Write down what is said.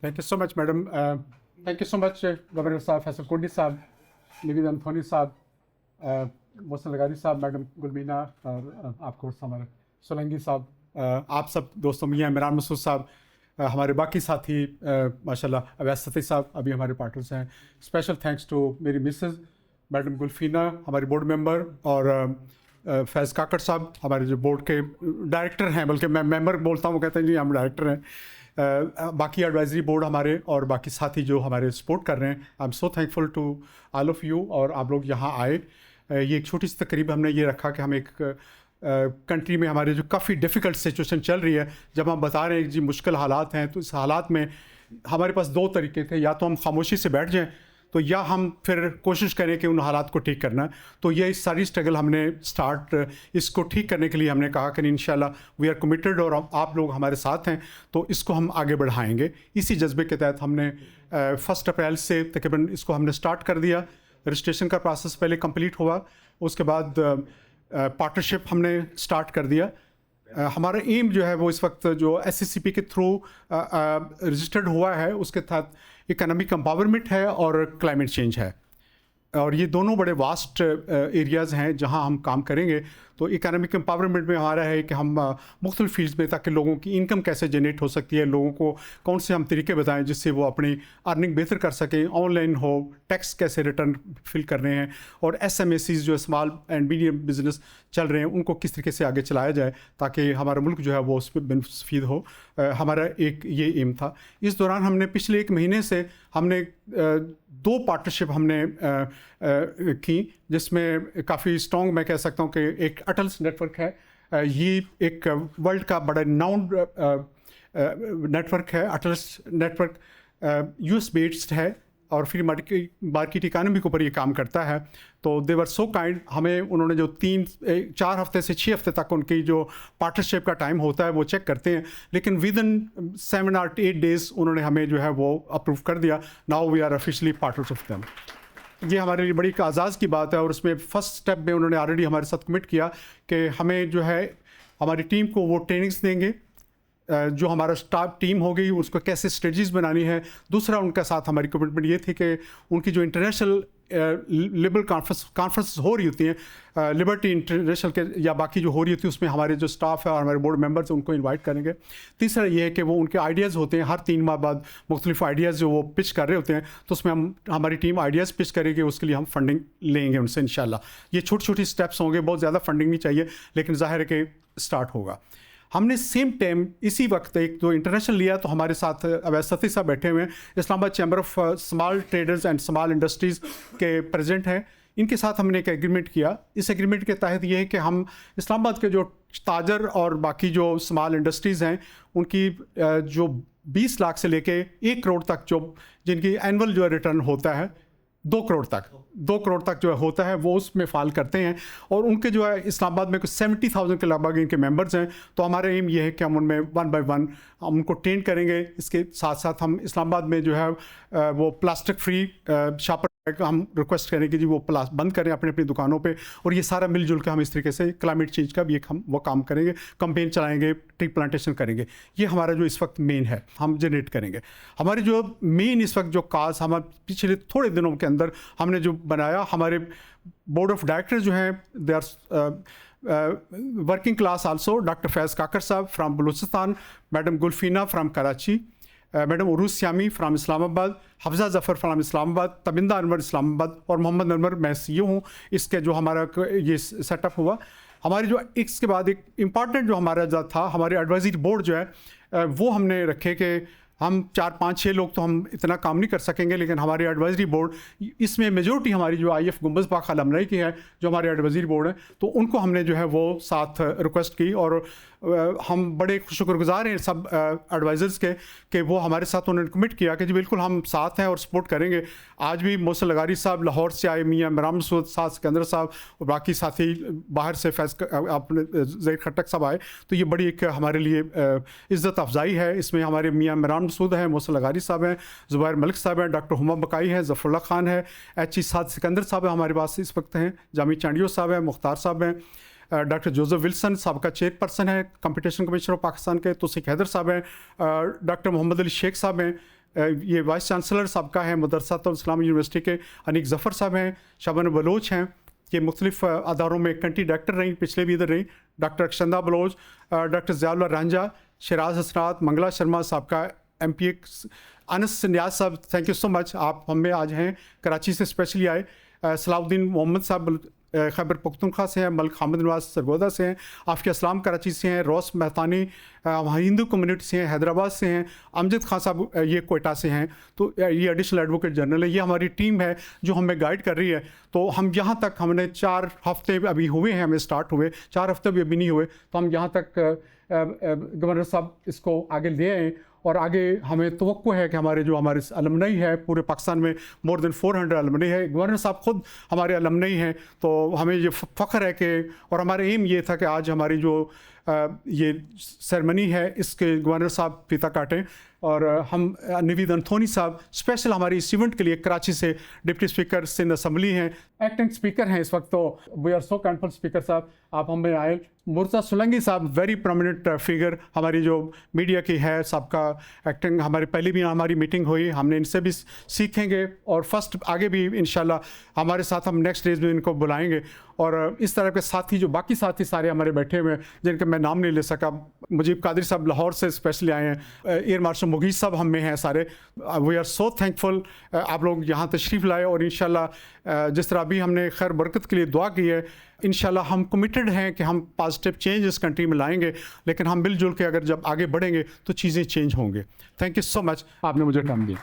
Thank you so much, madam. Thank you so much, Governor Saab, Faisal Kondi Saab, Naveed Anthony Saab, Mohsin लगारी साहब, madam गुलमीना और आपको हमारे सोलंगी साहब, आप सब दोस्तों, मियाँ इमरान मसूद साहब, हमारे बाकी साथी माशाल्लाह अवैस सती साहब अभी हमारे पार्टनर्स हैं। स्पेशल थैंक्स टू मेरी मिसेस मैडम गुलफीना, हमारी बोर्ड मेंबर, और फैज़ काकड़ साहब हमारे जो बोर्ड के डायरेक्टर हैं, बल्कि मैं मेंबर बोलता हूँ, कहते हैं जी हम डायरेक्टर हैं। बाकी एडवाइजरी बोर्ड हमारे और बाकी साथी जो हमारे सपोर्ट कर रहे हैं, I am so thankful to all of you. और आप लोग यहाँ आए, ये एक छोटी सी तकरीब हमने ये रखा कि हम एक कंट्री में हमारे जो काफ़ी डिफ़िकल्ट सिचुएशन चल रही है, जब हम बता रहे हैं जी मुश्किल हालात हैं, तो इस हालात में हमारे पास दो तरीके थे, या तो हम खामोशी से बैठ जाएं, तो या हम फिर कोशिश करें कि उन हालात को ठीक करना। तो ये सारी स्ट्रगल हमने इसको ठीक करने के लिए हमने कहा कि इंशाल्लाह वी आर कमिटेड, और आप लोग हमारे साथ हैं तो इसको हम आगे बढ़ाएंगे। इसी जज्बे के तहत हमने 1 अप्रैल से तकरीबन इसको हमने स्टार्ट कर दिया। रजिस्ट्रेशन का प्रोसेस पहले कंप्लीट हुआ, उसके बाद पार्टनरशिप हमने स्टार्ट कर दिया। हमारा एम जो है वो इस वक्त जो SCCP के थ्रू रजिस्टर्ड हुआ है, उसके तहत इकोनॉमिक एम्पावरमेंट है और क्लाइमेट चेंज है, और ये दोनों बड़े वास्ट एरियाज़ हैं जहां हम काम करेंगे। तो इकोनॉमिक एम्पावरमेंट में हमारा है कि हम मुख्तलिफ फील्ड्स में, ताकि लोगों की इनकम कैसे जनरेट हो सकती है, लोगों को कौन से हम तरीके बताएं जिससे वो अपनी अर्निंग बेहतर कर सकें, ऑनलाइन हो, टैक्स कैसे रिटर्न फिल कर रहे हैं, और SMACs जो स्मॉल एंड मीडियम बिजनेस चल रहे हैं उनको किस तरीके से आगे चलाया जाए ताकि हमारा मुल्क जो है वो उस पर बेनिफिट हो। हमारा एक ये एम था। इस दौरान हमने पिछले 1 महीने से हमने 2 पार्टनरशिप हमने की, जिसमें काफ़ी स्ट्रॉन्ग मैं कह सकता हूँ कि एक अटल्स नेटवर्क है। ये एक वर्ल्ड का बड़ा नाउंड नेटवर्क है। अटल्स नेटवर्क US बेस्ड है और फिर मार्केट इकानमी के ऊपर ये काम करता है। तो दे वर सो काइंड, हमें उन्होंने जो 4 हफ्ते से 6 हफ्ते तक उनकी जो पार्टनरशिप का टाइम होता है वो चेक करते हैं, लेकिन विद इन 7 or 8 डेज़ उन्होंने हमें जो है वो अप्रूव कर दिया। Now we are officially partners of them. ये हमारे लिए बड़ी आज़ाज़ की बात है, और उसमें फ़र्स्ट स्टेप में उन्होंने ऑलरेडी हमारे साथ कमिट किया कि हमें जो है हमारी टीम को वो ट्रेनिंग्स देंगे, जो हमारा स्टाफ टीम हो गई उसको कैसे स्ट्रेटजीज बनानी है। दूसरा उनका साथ हमारी कमिटमेंट ये थी कि उनकी जो इंटरनेशनल लेवल कॉन्फ्रेंस हो रही होती हैं, लिबर्टी इंटरनेशनल के या बाकी जो हो रही होती है, उसमें हमारे जो स्टाफ है और हमारे बोर्ड मेंबर्स हैं उनको इनवाइट करेंगे। तीसरा ये है कि वो उनके आइडियाज़ होते हैं, हर 3 माह बाद मुख्तलिफ आइडियाज़ जो वो पिच कर रहे होते हैं, तो उसमें हमारी टीम आइडियाज़ पिच करेगी, उसके लिए हम फंडिंग लेंगे उनसे इंशाल्लाह। ये छोटी छोटी स्टेप्स होंगे, बहुत ज़्यादा फंडिंग नहीं चाहिए, लेकिन ज़ाहिर है कि स्टार्ट होगा। हमने सेम टाइम इसी वक्त एक जो इंटरनेशनल लिया, तो हमारे साथ अवैस सती साहब बैठे हुए हैं, Islamabad chamber of small traders and small industries के प्रेसिडेंट हैं। इनके साथ हमने एक एग्रीमेंट किया। इस एग्रीमेंट के तहत ये है कि हम इस्लामाबाद के जो ताजर और बाकी जो स्मॉल इंडस्ट्रीज़ हैं उनकी जो 20 लाख से लेके 1 करोड़ तक जो जिनकी एनुअल जो रिटर्न होता है 2 करोड़ तक जो होता है वो उसमें फाल करते हैं, और उनके जो है इस्लामाबाद में कुछ 70,000 के लगभग इनके मेंबर्स हैं। तो हमारा एम ये है कि हम उनमें 1 by 1 हम उनको ट्रेन करेंगे। इसके साथ साथ हम इस्लामाबाद में जो है वो प्लास्टिक फ्री शॉपर हम रिक्वेस्ट करें कि जी वो बंद करें अपनी अपनी दुकानों पे, और ये सारा मिलजुल के हम इस तरीके से क्लाइमेट चेंज का भी एक हम वो काम करेंगे, कंपेन चलाएंगे, ट्री प्लांटेशन करेंगे। ये हमारा जो इस वक्त मेन है हम जनरेट करेंगे। हमारी जो मेन इस वक्त जो काज हम पिछले थोड़े दिनों के अंदर हमने जो बनाया, हमारे बोर्ड ऑफ डायरेक्टर जो हैं they are working class also, doctor Faiz Kakar साहब from Balochistan, madam Gulfina from Karachi, madam Urooj Shyami from Islamabad, Hafza Zafar from Islamabad, Tabinda Anwar Islamabad, और मोहम्मद अनवर मैं CEO हूँ। इसके जो हमारा ये सेटअप हुआ, हमारी जो इसके बाद एक इम्पॉर्टेंट जो हमारा जो था, हमारे एडवाइजरी बोर्ड जो है वो हमने रखे कि हम 4-5-6 लोग तो हम इतना काम नहीं कर सकेंगे, लेकिन हमारे एडवाइजरी बोर्ड इसमें मेजॉरिटी हमारी जो IF गुंबज़ पाक अलमनाई की है, जो हमारे एडवाइजरी बोर्ड है, तो उनको हमने जो है वो साथ रिक्वेस्ट की, और हम बड़े शुक्रगुजार हैं सब एडवाइज़र्स के कि वो हमारे साथ उन्होंने कमिट किया कि जी बिल्कुल हम साथ हैं और सपोर्ट करेंगे। आज भी मोहसिन लगारी साहब लाहौर से आए, मियाँ इमरान मसूद साहब, सिकंदर साहब और बाकी साथी बाहर से अपने ज़हीर खट्टक साहब आए, तो ये बड़ी एक हमारे लिए इज़्ज़त अफजाई है। इसमें हमारे मियाँ इमरान मसूद हैं, मोहसिन लगारी साहब हैं, ज़ुबैर मलिक साहब हैं, डॉक्टर हुमा बकाई हैं, ज़फ़रुल्लाह खान है, HE साद सिकंदर साहब हमारे पास इस वक्त हैं, जामी चांडियो साहब हैं, मुख्तार साहब हैं, डॉक्टर जोसेफ विल्सन साहब का चेयरपर्सन है कंपटीशन कमीशन ऑफ पाकिस्तान के, तौसीक हैदर साहब हैं, डॉक्टर मोहम्मद अली शेख साहब हैं, ये वाइस चांसलर साहब का है मदरसातुल इस्लाम यूनिवर्सिटी के अनीक ज़फ़र साहब हैं, शबाना बलोच हैं, ये मुख्तलिफ़ अदारों में कंट्री डायरेक्टर रही, पिछले भी इधर रही, डॉक्टर अक्षंदा बलोच, डॉक्टर ज़ियाउल्लाह रांझा, शराज हसनात, मंगला शर्मा साहब का MP, अनस नियाज साहब, थैंक यू सो मच, आप हमें आज हैं कराची से स्पेशली आए, सलाउद्दीन मोहम्मद साहब खैबर पख्तूनख्वा से हैं, मलिक हामिद नवाज सरगोदा से हैं, आफिया इस्लाम कराची से हैं, रोस मेहतानी हिंदू कम्युनिटी से हैं, हैदराबाद से हैं, अमजद खान साहब ये कोयटा से हैं, तो ये एडिशनल एडवोकेट जनरल है, ये हमारी टीम है जो हमें गाइड कर रही है। तो हम यहाँ तक हमने 4 हफ्ते अभी हुए हैं, हमें स्टार्ट हुए 4 हफ्ते भी अभी नहीं हुए, तो हम यहाँ तक गवर्नर साहब इसको आगे ले आए और आगे हमें तवक्को है कि हमारे अलमनई है पूरे पाकिस्तान में मोर देन 400 अलमनई है, गवर्नर साहब खुद हमारे अलमनई हैं, तो हमें ये फ़ख्र है कि और हमारा एम ये था कि आज हमारी जो ये सेरेमनी है इसके गवर्नर साहब फीता काटें और हम नवीद अंथोनी साहब स्पेशल हमारी इस इवेंट के लिए कराची से डिप्टी स्पीकर सिंध असम्बली हैं, एक्टिंग स्पीकर हैं इस वक्त, तो वी आर सो काइंडफुल स्पीकर साहब आप हमें आए। मुर्तज़ा सोलंकी साहब वेरी प्रोमिनेंट फिगर हमारी जो मीडिया की है, सबका एक्टिंग हमारी पहले भी हमारी मीटिंग हुई, हमने इनसे भी सीखेंगे और फर्स्ट आगे भी इंशाल्लाह हमारे साथ हम नेक्स्ट डेज में इनको बुलाएंगे। और इस तरह के साथी जो बाकी साथी सारे हमारे बैठे हुए हैं जिनके मैं नाम नहीं ले सका, मुजीब कादरी साहब लाहौर से स्पेशली आए हैं, एयर मार्शल मुगीस साहब हम में हैं सारे, वी आर सो थैंकफुल आप लोग यहाँ तशरीफ़ लाए और इंशाल्लाह जिस तरह अभी हमने खैर बरकत के लिए दुआ की है, इंशाल्लाह हम कमिटेड हैं कि हम पॉजिटिव चेंज इस कंट्री में लाएंगे, लेकिन हम मिलजुल के अगर जब आगे बढ़ेंगे तो चीज़ें चेंज होंगे। थैंक यू सो मच, आपने मुझे टाइम दिया।